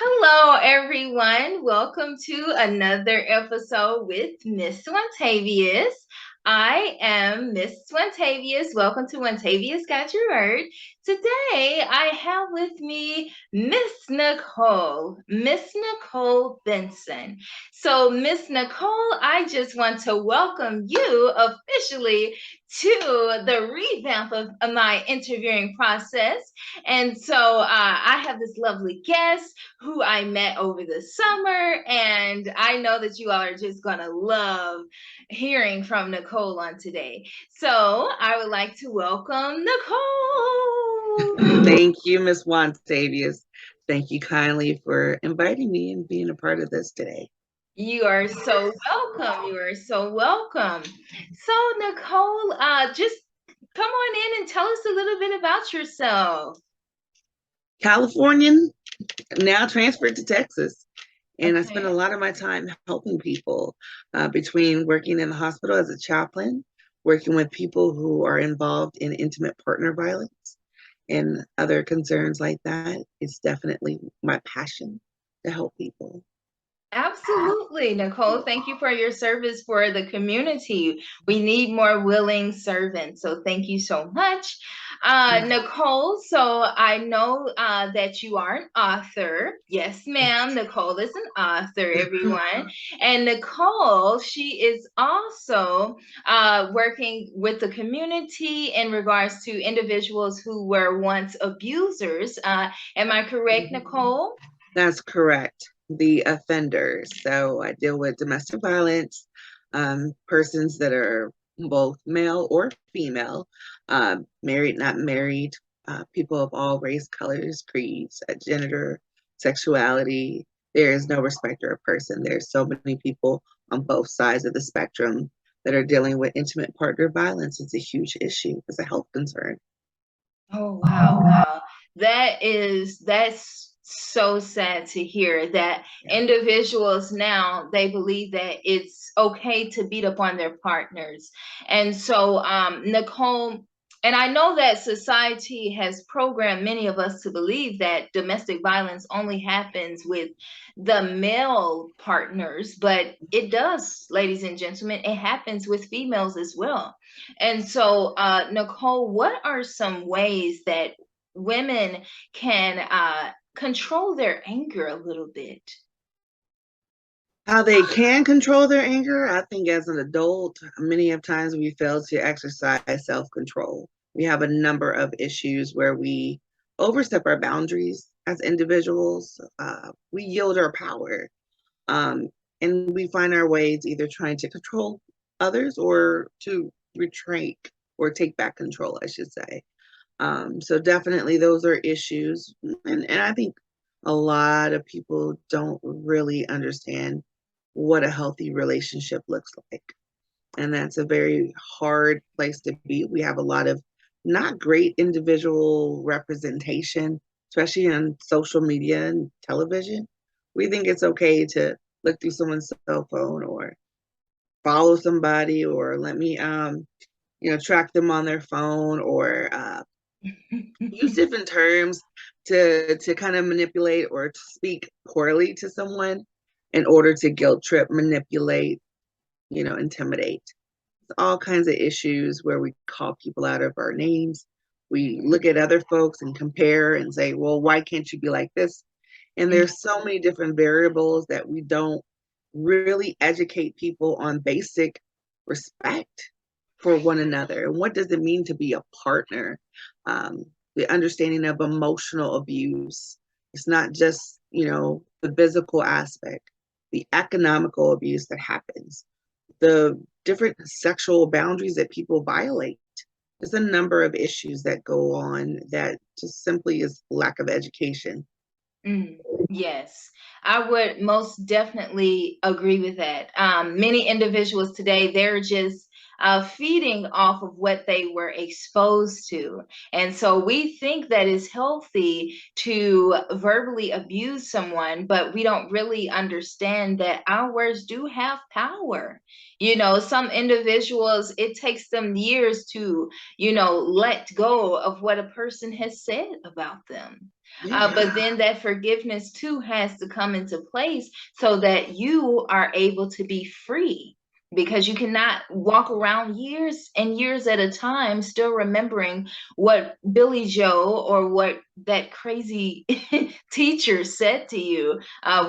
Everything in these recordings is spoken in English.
Hello, everyone. Welcome to another episode with Miss Wontavius. I am Miss Wontavius. Welcome to Wontavius Gotchaword. Today, I have with me Miss Nicole Benson. So, Miss Nicole, I just want to welcome you officially to the revamp of my interviewing process. And so, I have this lovely guest who I met over the summer. And I know that you all are just going to love hearing from Nicole on today. So I would like to welcome Nicole. Thank you, Miss Wontavius. Thank you kindly for inviting me and being a part of this today. You are so welcome. You are so welcome. So, Nicole, just come on in and tell us a little bit about yourself. Californian, now transferred to Texas. And I spend a Okay. lot of my time helping people between working in the hospital as a chaplain, working with people who are involved in intimate partner violence and other concerns like that. It's definitely my passion to help people. Absolutely, Nicole. Thank you for your service for the community. We need more willing servants. So thank you so much. Nicole, so I know that you are an author. Yes, ma'am. Nicole is an author, everyone. And Nicole, she is also working with the community in regards to individuals who were once abusers. Am I correct, Nicole? That's correct. The offenders. So I deal with domestic violence, persons that are both male or female, married, not married, people of all race, colors, creeds, gender, sexuality. There is no respecter of person. There's so many people on both sides of the spectrum that are dealing with intimate partner violence. It's a huge issue. It's a health concern. Oh, wow, wow. That's so sad to hear that individuals now they believe that it's okay to beat up on their partners. And so Nicole, and I know that society has programmed many of us to believe that domestic violence only happens with the male partners, but it does, ladies and gentlemen, it happens with females as well. And so, Nicole, what are some ways that women can control their anger a little bit? How they can control their anger, I think as an adult, many of times we fail to exercise self-control. We have a number of issues where we overstep our boundaries as individuals. We yield our power, um, and we find our ways either trying to control others or to retreat or take back control, I should say. So definitely those are issues. And I think a lot of people don't really understand what a healthy relationship looks like. And that's a very hard place to be. We have a lot of not great individual representation, especially on social media and television. We think it's okay to look through someone's cell phone or follow somebody or let me track them on their phone or use different terms to kind of manipulate or to speak poorly to someone in order to guilt trip, manipulate, intimidate. All kinds of issues where we call people out of our names. We look at other folks and compare and say, well, why can't you be like this? And there's so many different variables that we don't really educate people on basic respect for one another. And what does it mean to be a partner? Um, the understanding of emotional abuse. It's not just, the physical aspect, the economical abuse that happens, the different sexual boundaries that people violate. There's a number of issues that go on that just simply is lack of education. Mm, yes, I would most definitely agree with that. Many individuals today, they're just feeding off of what they were exposed to. And so we think that it's healthy to verbally abuse someone, but we don't really understand that our words do have power. You know, some individuals, it takes them years to, let go of what a person has said about them. Yeah. But then that forgiveness too has to come into place so that you are able to be free, because you cannot walk around years and years at a time still remembering what Billy Joe or what that crazy teacher said to you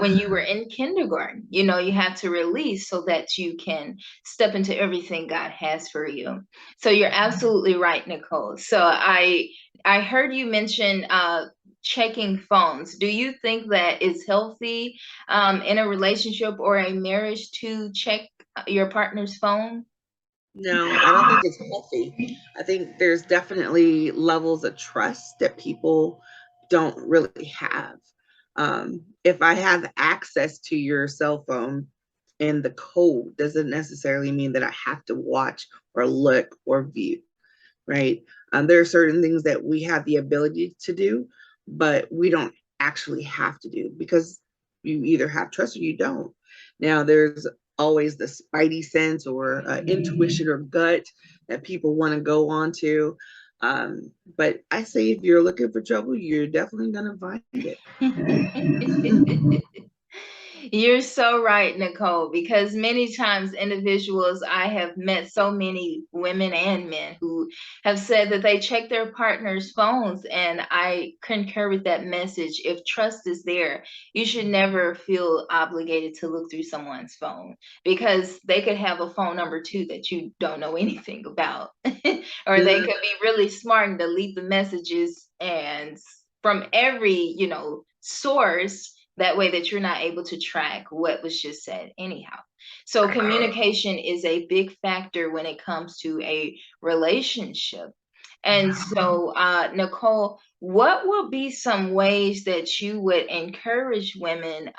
when you were in kindergarten. You know, you have to release so that you can step into everything God has for you. So you're absolutely right, Nicole. So I heard you mention checking phones. Do you think that it's healthy in a relationship or a marriage to check your partner's phone? No, I don't think it's healthy. I think there's definitely levels of trust that people don't really have. If I have access to your cell phone and the code doesn't necessarily mean that I have to watch or look or view, right? There are certain things that we have the ability to do, but we don't actually have to do because you either have trust or you don't. Now, there's always the spidey sense or intuition or gut that people want to go on to. But I say if you're looking for trouble, you're definitely going to find it. You're so right, Nicole, because many times individuals, I have met so many women and men who have said that they check their partner's phones, and I concur with that message. If trust is there, you should never feel obligated to look through someone's phone, because they could have a phone number too that you don't know anything about, or they could be really smart and delete the messages and from every, source, that way that you're not able to track what was just said anyhow. So communication is a big factor when it comes to a relationship. And so Nicole, what will be some ways that you would encourage women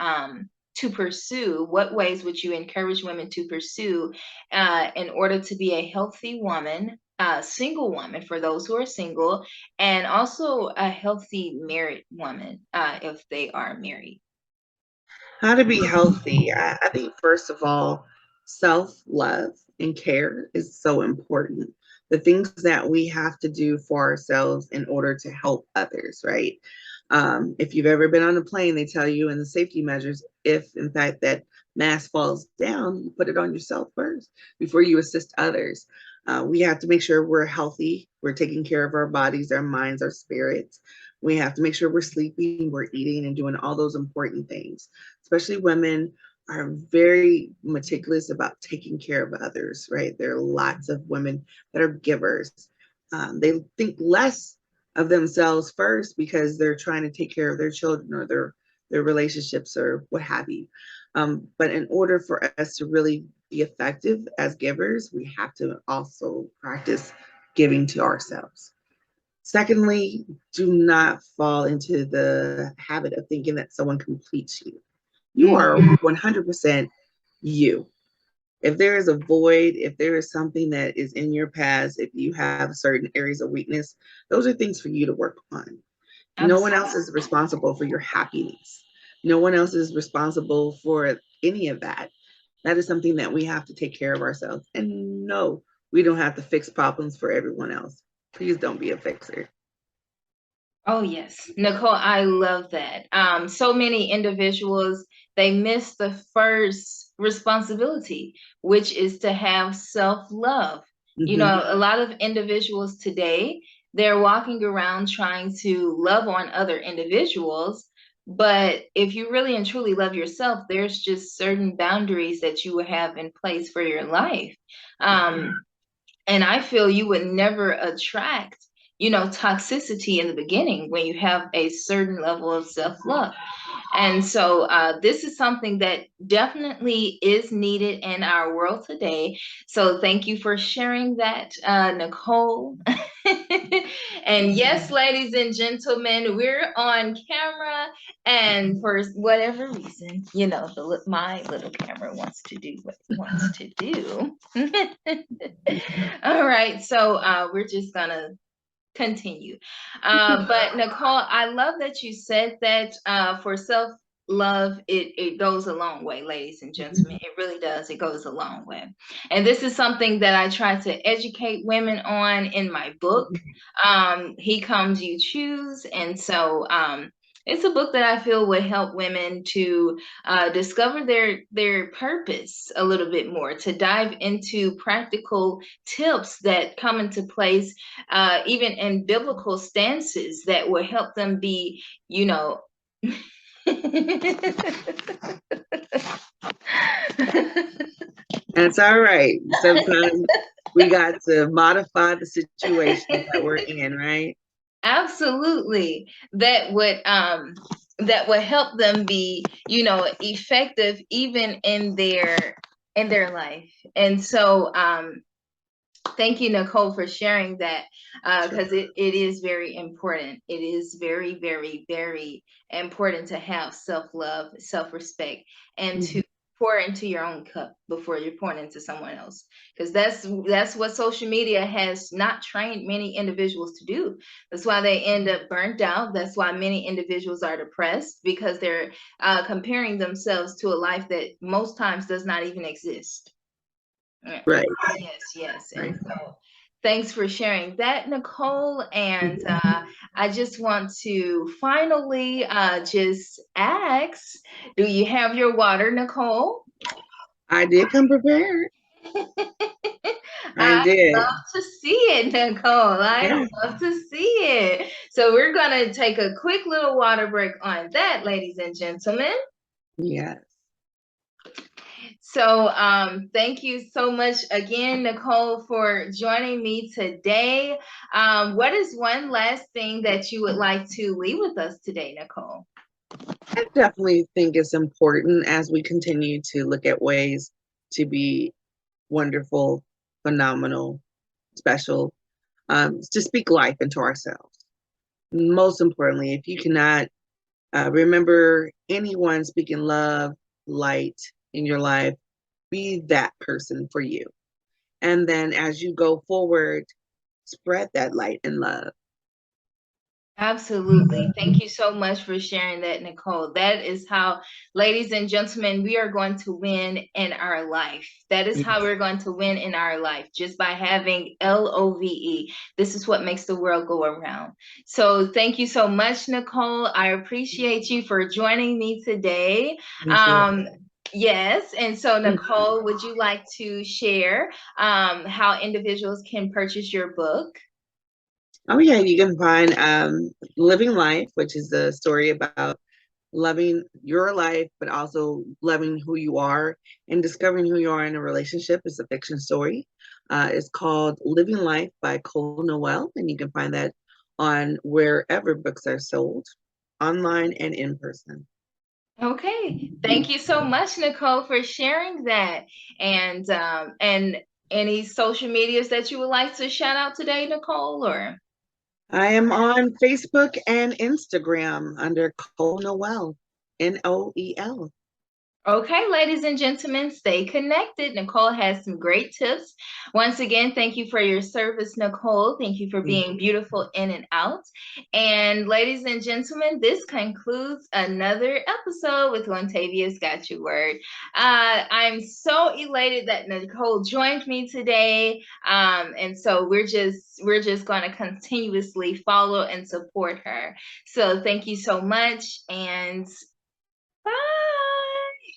to pursue? What ways would you encourage women to pursue in order to be a healthy woman, single woman for those who are single, and also a healthy married woman if they are married? How to be healthy. I think, first of all, self love and care is so important. The things that we have to do for ourselves in order to help others, right? If you've ever been on a plane, they tell you in the safety measures, if in fact that mask falls down, you put it on yourself first before you assist others. We have to make sure we're healthy, we're taking care of our bodies, our minds, our spirits. We have to make sure we're sleeping, we're eating, and doing all those important things. Especially women are very meticulous about taking care of others, right? There are lots of women that are givers. They think less of themselves first because they're trying to take care of their children or their relationships or what have you. But in order for us to really be effective as givers, we have to also practice giving to ourselves. Secondly, do not fall into the habit of thinking that someone completes you. You are Mhm. 100% you. If there is a void, if there is something that is in your past, if you have certain areas of weakness, those are things for you to work on. No one else is Absolutely. responsible for your happiness. No one else is responsible for any of that. That is something that we have to take care of ourselves. And no, we don't have to fix problems for everyone else. Please don't be a fixer. Oh, yes. Nicole, I love that. So many individuals, they miss the first responsibility, which is to have self-love. Mm-hmm. A lot of individuals today, they're walking around trying to love on other individuals. But if you really and truly love yourself, there's just certain boundaries that you will have in place for your life. And I feel you would never attract, toxicity in the beginning when you have a certain level of self-love. And so this is something that definitely is needed in our world today. So thank you for sharing that, Nicole. And yes, ladies and gentlemen, we're on camera, and for whatever reason, my little camera wants to do what it wants to do. All right, so we're just gonna continue. But Nicole, I love that you said that for self love, it goes a long way, ladies and gentlemen. It really does. It goes a long way. And this is something that I try to educate women on in my book. He Comes You Choose. And so it's a book that I feel would help women to discover their purpose a little bit more, to dive into practical tips that come into place, even in biblical stances that will help them be, you know, That's all right. Sometimes we got to modify the situation that we're in, right? Absolutely. That would help them be, effective even in their life. And so thank you, Nicole, for sharing that, because it is very important. It is very, very, very important to have self-love, self-respect, and to pour into your own cup before you're pouring into someone else. Because that's what social media has not trained many individuals to do. That's why they end up burnt out. That's why many individuals are depressed, because they're comparing themselves to a life that most times does not even exist. Right. Yes. Right. And so thanks for sharing that, Nicole. And I just want to finally just ask, do you have your water, Nicole? I did come prepared. I I did. love to see it, Nicole. I Yeah. love to see it. So we're going to take a quick little water break on that, ladies and gentlemen. Yes. So thank you so much again, Nicole, for joining me today. What is one last thing that you would like to leave with us today, Nicole? I definitely think it's important as we continue to look at ways to be wonderful, phenomenal, special, to speak life into ourselves. Most importantly, if you cannot remember anyone speaking love, light in your life, be that person for you. And then as you go forward, spread that light and love. Absolutely. Thank you so much for sharing that, Nicole. That is how, ladies and gentlemen, we are going to win in our life. That is how we're going to win in our life, just by having LOVE. This is what makes the world go around. So thank you so much, Nicole. I appreciate you for joining me today. Yes. And so, Nicole, would you like to share how individuals can purchase your book? Oh yeah, you can find Living Life, which is a story about loving your life, but also loving who you are and discovering who you are in a relationship. It's a fiction story. It's called Living Life by Cole Noel, and you can find that on wherever books are sold, online and in person. Okay. Thank you so much, Nicole, for sharing that. And any social medias that you would like to shout out today, Nicole, or? I am on Facebook and Instagram under Cole Noel, Noel. Okay, ladies and gentlemen, stay connected. Nicole has some great tips. Once again, thank you for your service, Nicole. Thank you for being beautiful in and out. And ladies and gentlemen, this concludes another episode with Wontavius Gotchaword. I'm so elated that Nicole joined me today. And so we're just going to continuously follow and support her. So thank you so much, and bye.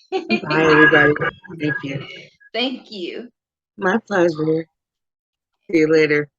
Bye, everybody. Thank you. Thank you. My pleasure. See you later.